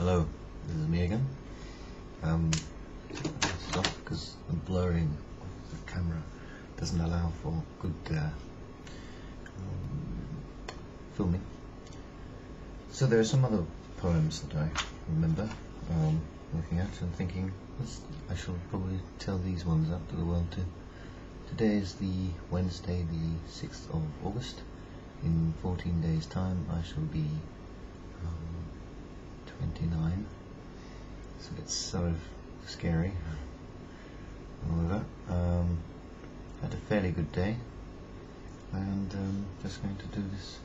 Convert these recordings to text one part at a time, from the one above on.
Hello, this is me again. Stop because the blurring of the camera doesn't allow for good filming. So there are some other poems that I remember looking at and thinking, I shall probably tell these ones out to the world too. Today is the Wednesday, the 6th of August. In 14 days' time I shall be 29, so it's sort of scary and all of that. Had a fairly good day, and just going to do this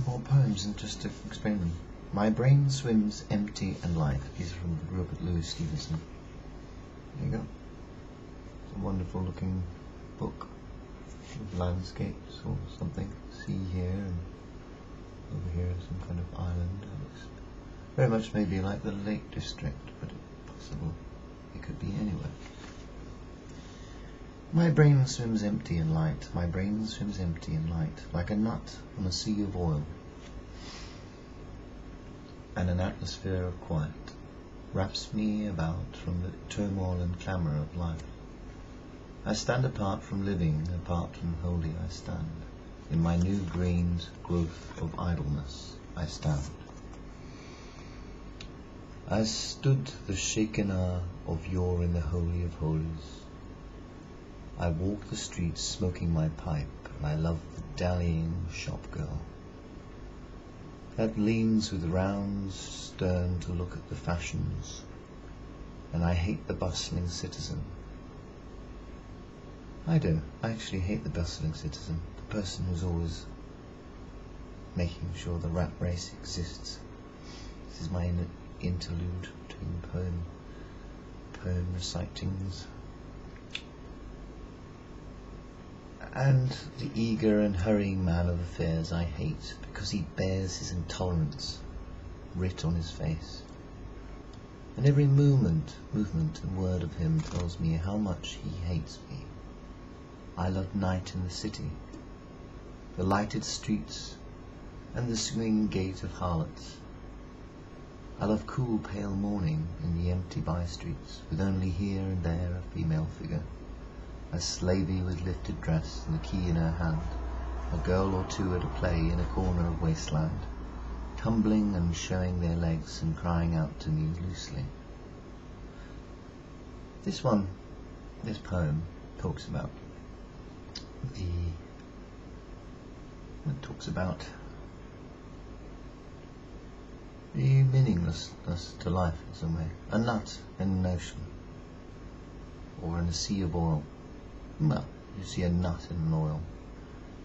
more poems and just to explain them. My brain swims empty and light. These are from the group at Louis Stevenson. There you go. It's a wonderful looking book with landscapes or something. Sea here and over here some kind of island. It looks very much maybe like the Lake District, but it's possible it could be anywhere. My brain swims empty and light. My brain swims empty and light, like a nut on a sea of oil. And an atmosphere of quiet wraps me about from the turmoil and clamour of life. I stand apart from living, apart from holy I stand. In my new grained growth of idleness I stand. I stood the shaken hour of yore in the Holy of Holies. I walk the streets smoking my pipe, and I love the dallying shop girl that leans with round stern to look at the fashions, and I hate the bustling citizen. I actually hate the bustling citizen, the person who's always making sure the rat race exists. This is my interlude between poem recitings. And the eager and hurrying man of affairs I hate, because he bears his intolerance writ on his face. And every movement and word of him tells me how much he hates me. I love night in the city, the lighted streets, and the swinging gait of harlots. I love cool pale morning in the empty by-streets, with only here and there a female figure, a slavey with lifted dress and the key in her hand, a girl or two at a play in a corner of wasteland, tumbling and showing their legs and crying out to me loosely. This poem talks about the meaninglessness to life in some way. A nut in an ocean, or in a sea of oil. Well, you see a nut in an oil,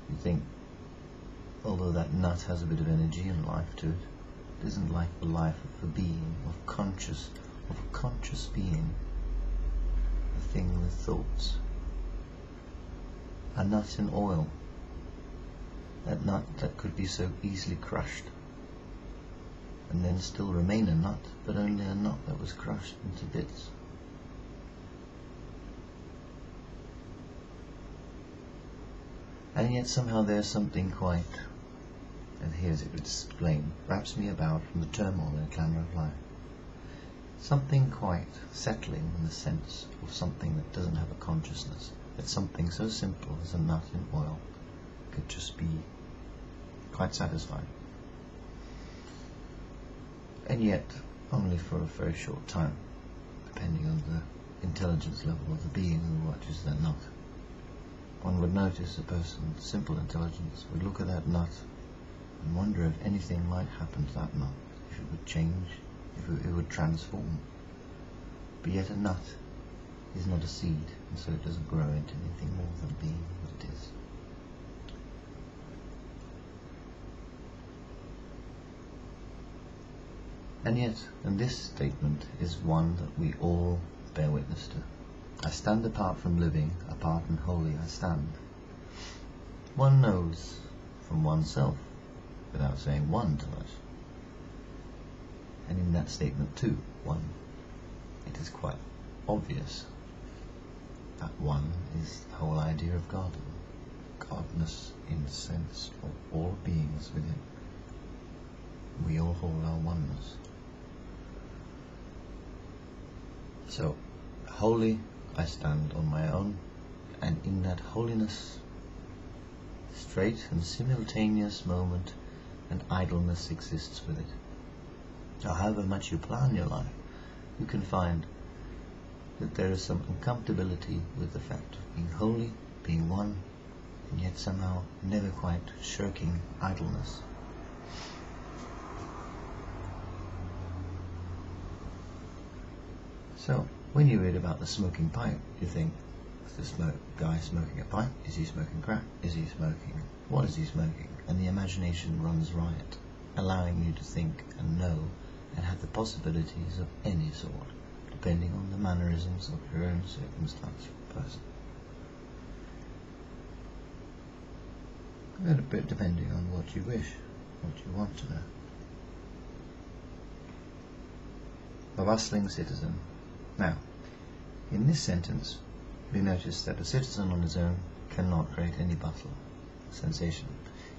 you think, although that nut has a bit of energy and life to it, it isn't like the life of a being, of a conscious being, a thing with thoughts. A nut in oil, that nut that could be so easily crushed, and then still remain a nut, but only a nut that was crushed into bits. And yet somehow there's something quite, and here's it explained, wraps me about from the turmoil and clamour of life. Something quite settling in the sense of something that doesn't have a consciousness, that something so simple as a nut in oil could just be quite satisfying. And yet only for a very short time, depending on the intelligence level of the being who watches that nut. One would notice a person with simple intelligence would look at that nut and wonder if anything might happen to that nut, if it would change, if it would transform. But yet a nut is not a seed, and so it doesn't grow into anything more than being what it is. And yet, and this statement is one that we all bear witness to. I stand apart from living, apart and holy I stand. One knows from oneself, without saying one too much. And in that statement too, it is quite obvious that one is the whole idea of God. Godness in the sense of all beings within. We all of all our oneness. So, wholly I stand on my own, and in that holiness, straight and simultaneous moment, and idleness exists with it. So however much you plan your life, you can find that there is some uncomfortability with the fact of being holy, being one, and yet somehow never quite shirking idleness. So, when you read about the smoking pipe, you think, is the guy smoking a pipe? Is he smoking crack? Is he smoking? What is he smoking? And the imagination runs riot, allowing you to think and know and have the possibilities of any sort, depending on the mannerisms of your own circumstance or person. A little bit depending on what you wish, what you want to know. A bustling citizen. Now, in this sentence, we notice that a citizen on his own cannot create any bustle, sensation.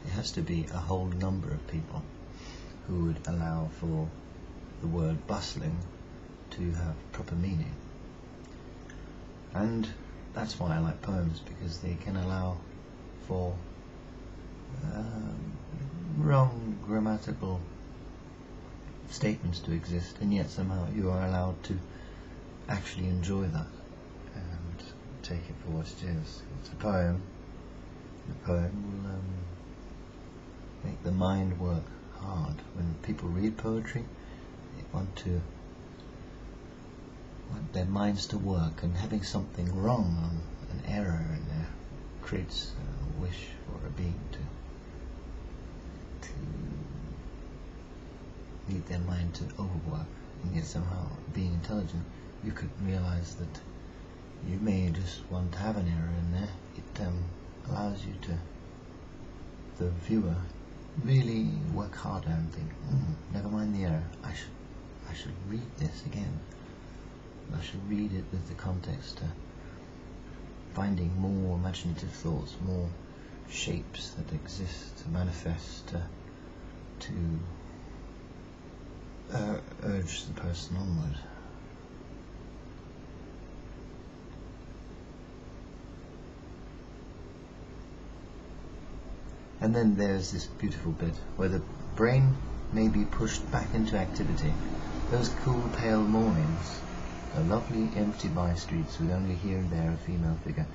It has to be a whole number of people who would allow for the word bustling to have proper meaning. And that's why I like poems, because they can allow for wrong grammatical statements to exist, and yet somehow you are allowed to actually enjoy that and take it for what it is. It's a poem. The poem will make the mind work hard. When people read poetry, they want their minds to work, and having something wrong, an error in there, creates a wish for a being to need their mind to overwork. And yet somehow, being intelligent, you could realize that you may just want to have an error in there. It allows you to, the viewer, really work harder and think, never mind the error, I should read this again. I should read it with the context, finding more imaginative thoughts, more shapes that exist, to manifest, to urge the person onward. And then there's this beautiful bit where the brain may be pushed back into activity. Those cool, pale mornings, the lovely empty by-streets with only here and there a female figure.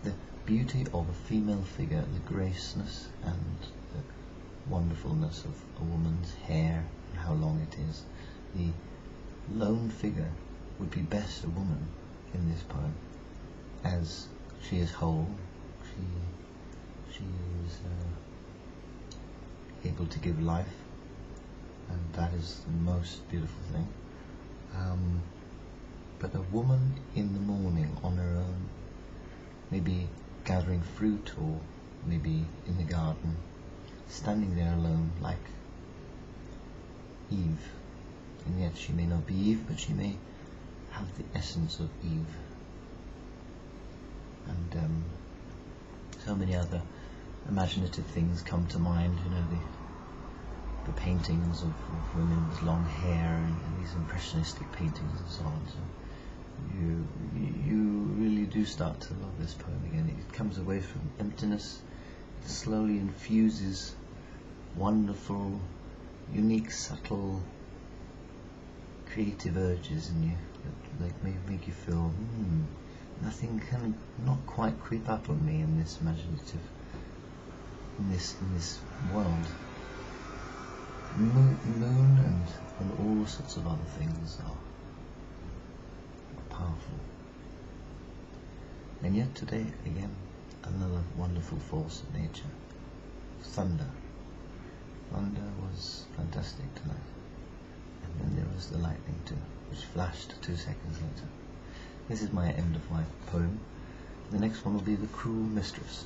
The beauty of a female figure, the graceness and the wonderfulness of a woman's hair and how long it is. The lone figure would be best a woman in this poem, as she is whole, she is able to give life, and that is the most beautiful thing. But a woman in the morning on her own, maybe gathering fruit, or maybe in the garden, standing there alone like Eve, and yet she may not be Eve, but she may have the essence of Eve. And so many other imaginative things come to mind, the paintings of women with long hair, and these impressionistic paintings and so on. So you really do start to love this poem again. It comes away from emptiness, it slowly infuses wonderful, unique, subtle, creative urges in you that make you feel, nothing can not quite creep up on me in this imaginative, in this world. Moon and all sorts of other things are powerful. And yet today, again, another wonderful force of nature. Thunder. Thunder was fantastic tonight. And then there was the lightning too, which flashed 2 seconds later. This is my end of life poem. The next one will be The Cruel Mistress.